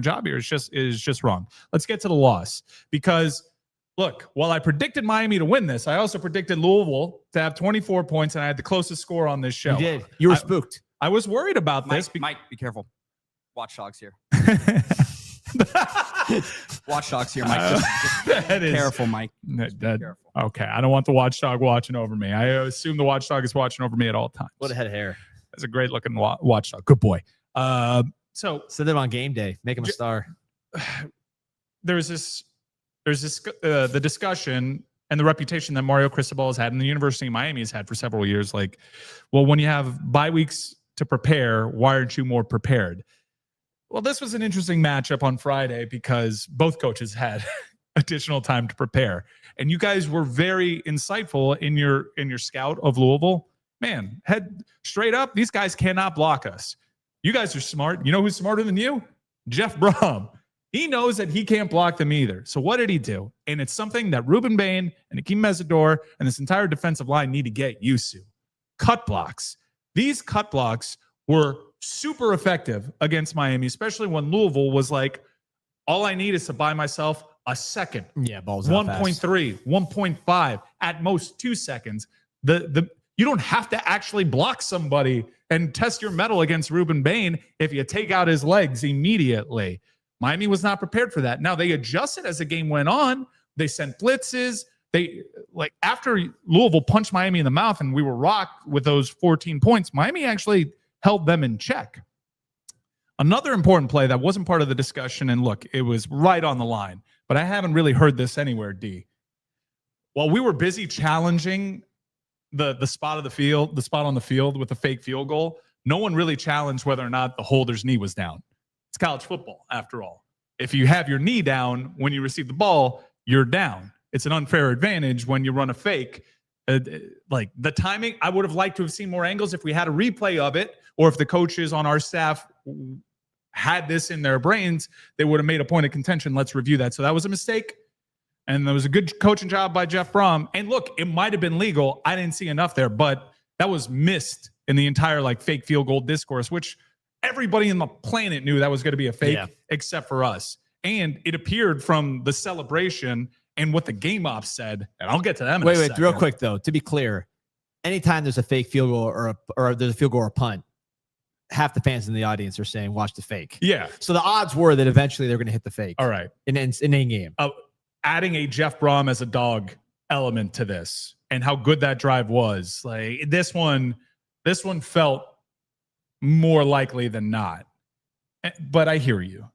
job here is just wrong. Let's get to the loss, because look, while I predicted Miami to win this, I also predicted Louisville to have 24 points, and I had the closest score on this show. You did. You were spooked. I was worried about this. Mike, be careful. Watch dogs here. Watch dogs here, Mike. Just careful, Mike. Careful. Okay, I don't want the watchdog watching over me. I assume the watchdog is watching over me at all times. What a head of hair. That's a great looking watchdog. Good boy. So send him on game day. Make him a star. There's the discussion and the reputation that Mario Cristobal has had and the University of Miami has had for several years. Like, well, when you have bye weeks to prepare, why aren't you more prepared? Well, this was an interesting matchup on Friday because both coaches had additional time to prepare. And you guys were very insightful in your scout of Louisville. Man, head straight up, these guys cannot block us. You guys are smart. You know who's smarter than you? Jeff Brom. He knows that he can't block them either. So what did he do? And it's something that Ruben Bain and Akeem Mesidor and this entire defensive line need to get used to. Cut blocks. These cut blocks were super effective against Miami, especially when Louisville was like, all I need is to buy myself a second. Yeah, balls 1.3, 1.5, at most 2 seconds. You don't have to actually block somebody and test your mettle against Ruben Bain if you take out his legs immediately. Miami was not prepared for that. Now, they adjusted as the game went on. They sent blitzes. After Louisville punched Miami in the mouth and we were rocked with those 14 points, Miami actually held them in check. Another important play that wasn't part of the discussion, and look, it was right on the line, but I haven't really heard this anywhere, D. While we were busy challenging the spot of the field, the spot on the field with a fake field goal, no one really challenged whether or not the holder's knee was down. It's college football, after all. If you have your knee down when you receive the ball, you're down. It's an unfair advantage when you run a fake. Like the timing, I would have liked to have seen more angles if we had a replay of it, or if the coaches on our staff had this in their brains, they would have made a point of contention. Let's review that. So that was a mistake. And there was a good coaching job by Jeff Brom. And look, it might have been legal. I didn't see enough there, but that was missed in the entire fake field goal discourse, which everybody on the planet knew that was going to be a fake, except for us. And it appeared from the celebration and what the game ops said. And I'll get to them. Wait, real quick though, to be clear, anytime there's a fake field goal or there's a field goal or a punt, half the fans in the audience are saying, watch the fake. Yeah. So the odds were that eventually they're going to hit the fake. All right. In in-game. Adding a Jeff Brom as a dog element to this and how good that drive was. Like this one felt more likely than not. But I hear you.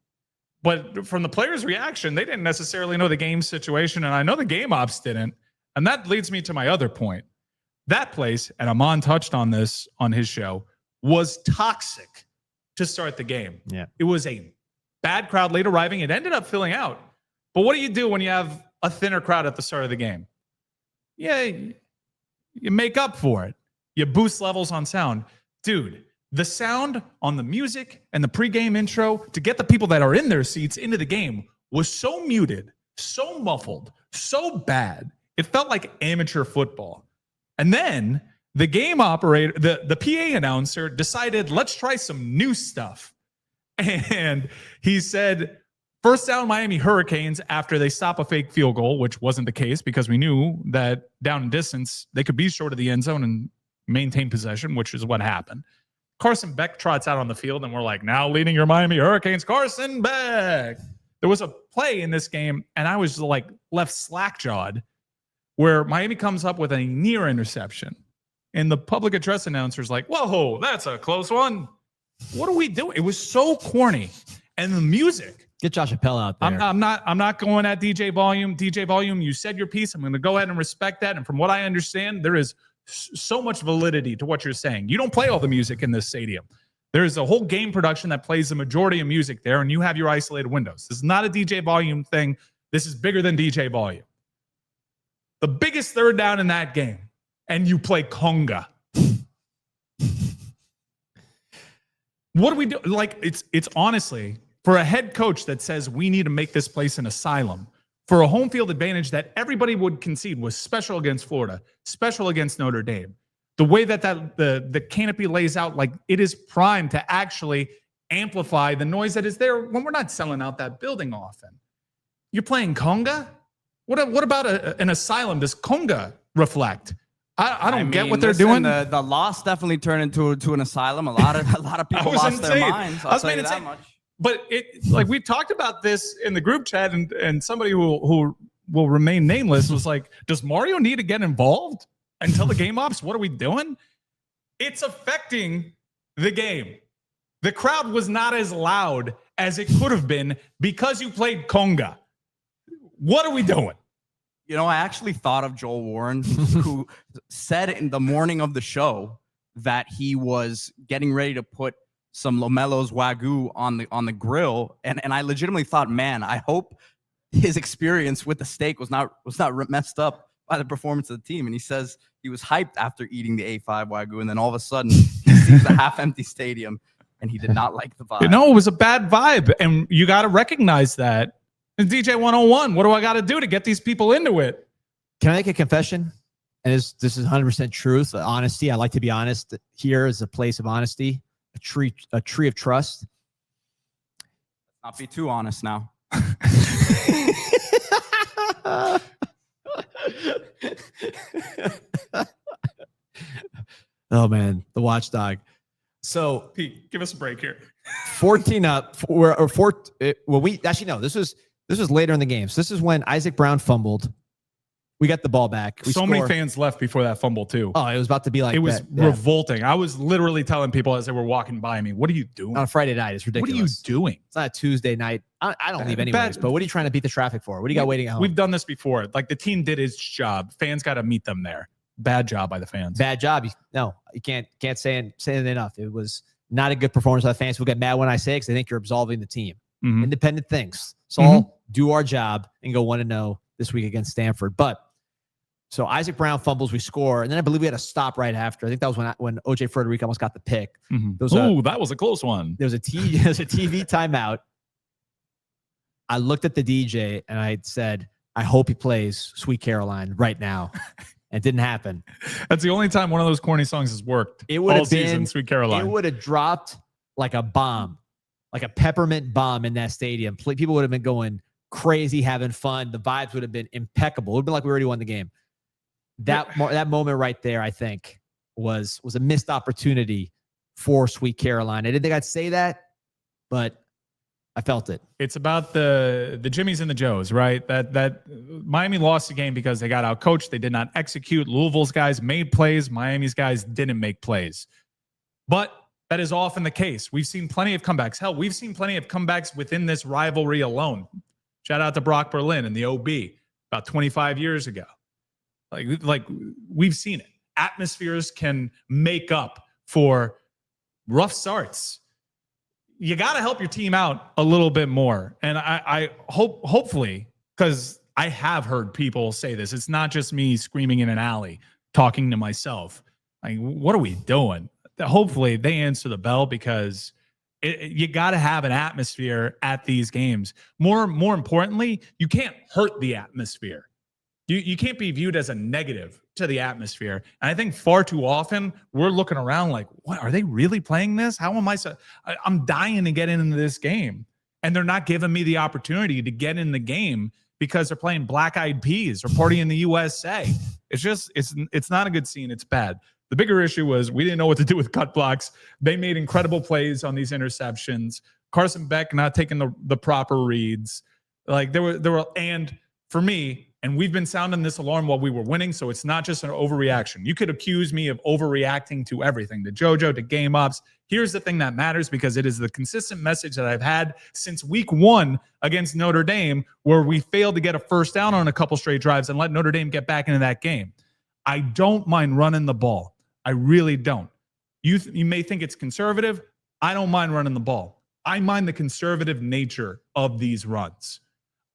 But from the players' reaction, they didn't necessarily know the game situation, and I know the game ops didn't. And that leads me to my other point. That place, and Amon touched on this on his show, was toxic to start the game. Yeah. It was a bad crowd late arriving. It ended up filling out. But what do you do when you have a thinner crowd at the start of the game? Yeah, you make up for it. You boost levels on sound. Dude, the sound on the music and the pregame intro to get the people that are in their seats into the game was so muted, so muffled, so bad. It felt like amateur football. And then the game operator, the PA announcer decided, let's try some new stuff. And he said, first down Miami Hurricanes after they stop a fake field goal, which wasn't the case because we knew that down in distance, they could be short of the end zone and maintain possession, which is what happened. Carson Beck trots out on the field, and we're like, now leading your Miami Hurricanes, Carson Beck. There was a play in this game, and I was like left slack-jawed, where Miami comes up with a near interception. And the public address announcer's like, whoa, that's a close one. What are we doing? It was so corny. And the music. Get Josh Appel out there. I'm not going at DJ Volume. DJ Volume, you said your piece. I'm going to go ahead and respect that. And from what I understand, there is so much validity to what you're saying. You don't play all the music in this stadium. There's a whole game production that plays the majority of music there, and you have your isolated windows. This is not a DJ Volume thing. This is bigger than DJ Volume. The biggest third down in that game, and you play conga. What do we do? Like, it's honestly, for a head coach that says we need to make this place an asylum, for a home field advantage that everybody would concede was special against Florida, special against Notre Dame, the way that the canopy lays out, like it is primed to actually amplify the noise that is there when we're not selling out that building often. You're playing conga? What about an asylum? Does conga reflect? I don't get what they're doing. The loss definitely turned into an asylum. A lot of people lost their minds. I'll tell you that much. But like we talked about this in the group chat, and somebody who will remain nameless was like, does Mario need to get involved until the game ops? What are we doing? It's affecting the game. The crowd was not as loud as it could have been because you played conga. What are we doing? You know, I actually thought of Joel Warren, who said in the morning of the show that he was getting ready to put some Lomelo's Wagyu on the grill, and I legitimately thought, man, I hope his experience with the steak was not messed up by the performance of the team. And he says he was hyped after eating the A5 Wagyu, and then all of a sudden he sees a half-empty stadium, and he did not like the vibe. You know, it was a bad vibe, and you got to recognize that. And DJ 101, what do I got to do to get these people into it? Can I make a confession? And this is 100% truth, honesty. I like to be honest. Here is a place of honesty, a tree of trust. Not be too honest now. Oh man, the watchdog. So Pete, give us a break here. 14 up, this was later in the game. So this is when Isaac Brown fumbled. We got the ball back. Many fans left before that fumble too. Oh, it was about to be like it was revolting. I was literally telling people as they were walking by me, "What are you doing on a Friday night? It's ridiculous. What are you doing? It's not a Tuesday night. I don't leave anyways. But what are you trying to beat the traffic for? What do you got waiting at home? We've done this before. Like the team did its job. Fans got to meet them there. Bad job by the fans. Bad job. No, you can't say it enough. It was not a good performance by the fans. Will get mad when I say it because they think you're absolving the team. Mm-hmm. Independent things. So I'll do our job and go 1-0 this week against Stanford. But so Isaac Brown fumbles, we score, and then I believe we had a stop right after. I think that was when OJ Frederick almost got the pick. Mm-hmm. That was a close one. There was a TV timeout. I looked at the DJ and I said, I hope he plays Sweet Caroline right now. It didn't happen. That's the only time one of those corny songs has worked. It would have been season, Sweet Caroline. It would have dropped like a bomb, like a peppermint bomb in that stadium. People would have been going crazy, having fun. The vibes would have been impeccable. It would have been like we already won the game. That moment right there, I think, was a missed opportunity for Sweet Caroline. I didn't think I'd say that, but I felt it. It's about the Jimmies and the Joes, right? That Miami lost the game because they got out coached. They did not execute. Louisville's guys made plays. Miami's guys didn't make plays. But that is often the case. We've seen plenty of comebacks. Hell, we've seen plenty of comebacks within this rivalry alone. Shout out to Brock Berlin and the OB about 25 years ago. Like we've seen it. Atmospheres can make up for rough starts. You got to help your team out a little bit more. And I hopefully, because I have heard people say this, it's not just me screaming in an alley, talking to myself. Like, what are we doing? Hopefully they answer the bell, because you got to have an atmosphere at these games. More importantly, you can't hurt the atmosphere. You can't be viewed as a negative to the atmosphere. And I think far too often we're looking around like, what, are they really playing this? How am I'm dying to get into this game. And they're not giving me the opportunity to get in the game because they're playing Black Eyed Peas or Party in the USA. It's just, it's not a good scene. It's bad. The bigger issue was we didn't know what to do with cut blocks. They made incredible plays on these interceptions. Carson Beck not taking the proper reads. Like there were, and for me, and we've been sounding this alarm while we were winning, so it's not just an overreaction. You could accuse me of overreacting to everything, to JoJo, to game ups. Here's the thing that matters, because it is the consistent message that I've had since week 1 against Notre Dame, where we failed to get a first down on a couple straight drives and let Notre Dame get back into that game. I don't mind running the ball. I really don't. You may think it's conservative. I don't mind running the ball. I mind the conservative nature of these runs.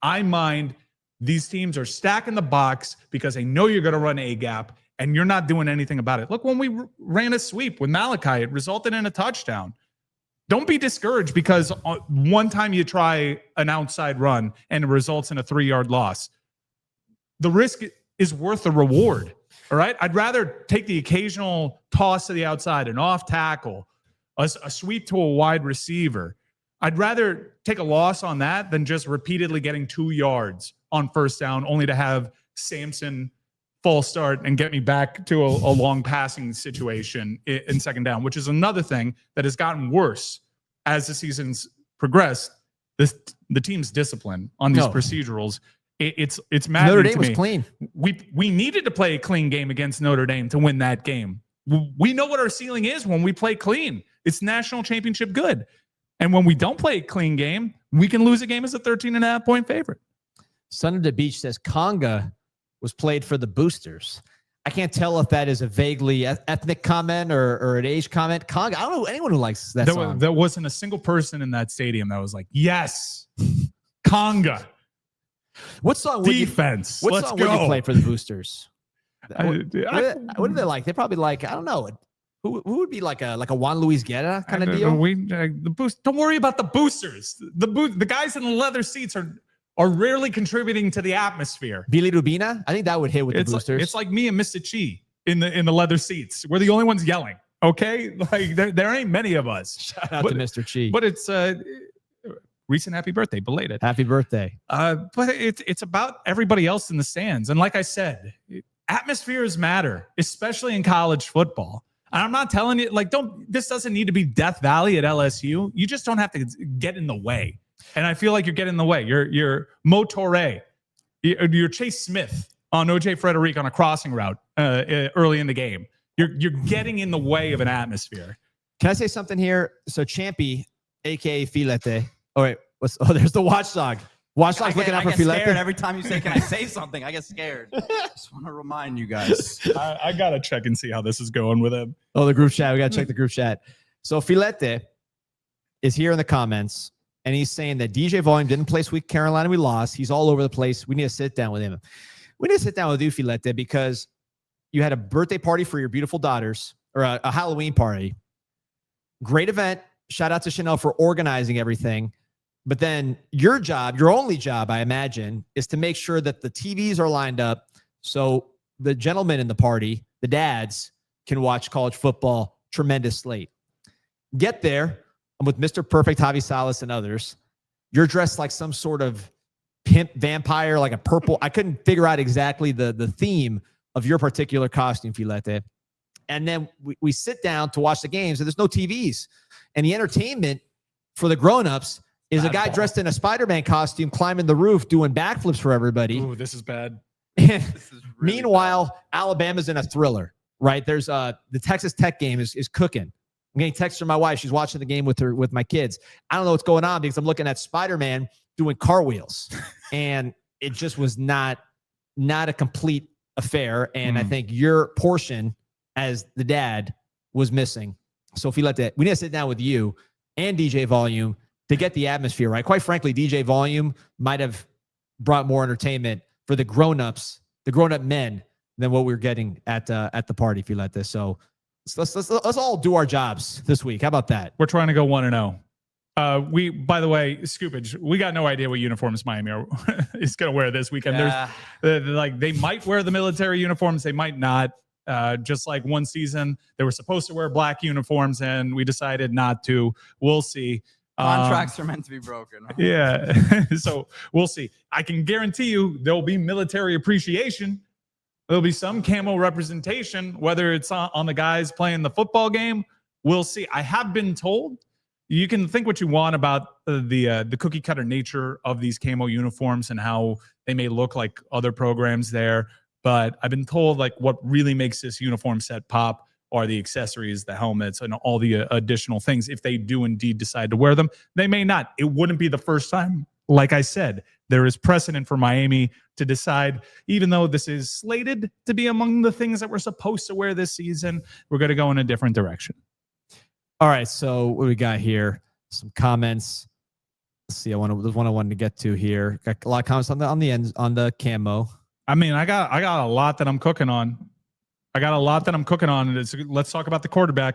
I mind these teams are stacking the box because they know you're going to run a gap and you're not doing anything about it. Look, when we ran a sweep with Malachi, it resulted in a touchdown. Don't be discouraged because one time you try an outside run and it results in a 3-yard loss. The risk is worth the reward. All right. I'd rather take the occasional toss to the outside, an off tackle, a sweep to a wide receiver. I'd rather take a loss on that than just repeatedly getting 2 yards on first down, only to have Samson false start and get me back to a long passing situation in second down, which is another thing that has gotten worse as the season's progressed. The team's discipline on these procedurals, it's maddening. Notre Dame to was me. clean. We needed to play a clean game against Notre Dame to win that game. We know what our ceiling is when we play clean. It's national championship good. And when we don't play a clean game, we can lose a game as a 13.5-point favorite. Son of the Beach says Conga was played for the boosters. I can't tell if that is a vaguely ethnic comment or an age comment. Conga, I don't know anyone who likes that song. There wasn't a single person in that stadium that was like, yes, Conga. What song would defense? What Let's song go. would you play for the boosters? What are they like? They're probably like, I don't know. Who would be like a Juan Luis Guerra kind of deal? The boost. Don't worry about the boosters. The guys in the leather seats are rarely contributing to the atmosphere. Billy Rubina? I think that would hit with the boosters. It's like me and Mr. Chi in the leather seats. We're the only ones yelling. Okay, like there ain't many of us. Shout out to Mr. Chi. But it's recent happy birthday, belated. Happy birthday. But it's about everybody else in the stands. And like I said, atmospheres matter, especially in college football. And I'm not telling you, like, this doesn't need to be Death Valley at LSU. You just don't have to get in the way. And I feel like you're getting in the way. You're Mo Torre. You're Chase Smith on OJ Frederick on a crossing route early in the game. You're getting in the way of an atmosphere. Can I say something here? So Champy, aka Filete. All right. There's the watchdog. Watchdog's looking out for Filete. Every time you say, "Can I say something?" I get scared. Just want to remind you guys. I gotta check and see how this is going with him. Oh, the group chat. We gotta check the group chat. So Filete is here in the comments, and he's saying that DJ Volume didn't play Sweet Carolina. We lost. He's all over the place. We need to sit down with him. We need to sit down with you, Filete, because you had a birthday party for your beautiful daughters, or a Halloween party. Great event. Shout out to Chanel for organizing everything. But then your job, your only job, I imagine, is to make sure that the TVs are lined up so the gentlemen in the party, the dads, can watch college football. Tremendous slate. Get there. I'm with Mr. Perfect, Javi Salas, and others. You're dressed like some sort of pimp vampire, like a purple. I couldn't figure out exactly the theme of your particular costume, Filete. And then we sit down to watch the games, and there's no TVs. And the entertainment for the grown-ups is a guy dressed in a Spider-Man costume climbing the roof doing backflips for everybody. Ooh, this is bad. And meanwhile, Alabama's in a thriller, right? There's the Texas Tech game is cooking. I'm getting texts from my wife. She's watching the game with my kids. I don't know what's going on because I'm looking at Spider-Man doing cartwheels. And it just was not a complete affair. And I think your portion as the dad was missing. So if you let that, we need to sit down with you and DJ Volume to get the atmosphere right. Quite frankly, DJ Volume might have brought more entertainment for the grown-ups, the grown-up men, than what we're getting at the party. If you let this, so let's all do our jobs this week. How about that? We're trying to go 1-0. We, by the way, Scoopage, we got no idea what uniforms Miami is going to wear this weekend. Yeah. There's like they might wear the military uniforms, they might not. Just like one season, they were supposed to wear black uniforms, and we decided not to. We'll see. Contracts are meant to be broken. Huh? Yeah. So we'll see. I can guarantee you there'll be military appreciation. There'll be some camo representation, whether it's on the guys playing the football game. We'll see. I have been told, you can think what you want about the cookie cutter nature of these camo uniforms and how they may look like other programs there. But I've been told like what really makes this uniform set pop are the accessories, the helmets, and all the additional things. If they do indeed decide to wear them, they may not. It wouldn't be the first time. Like I said, there is precedent for Miami to decide, even though this is slated to be among the things that we're supposed to wear this season, we're going to go in a different direction. All right. So what we got here? Some comments. Let's see. There's one I wanted to get to here. Got a lot of comments on the ends on the camo. I mean, I got a lot that I'm cooking on. Let's talk about the quarterback.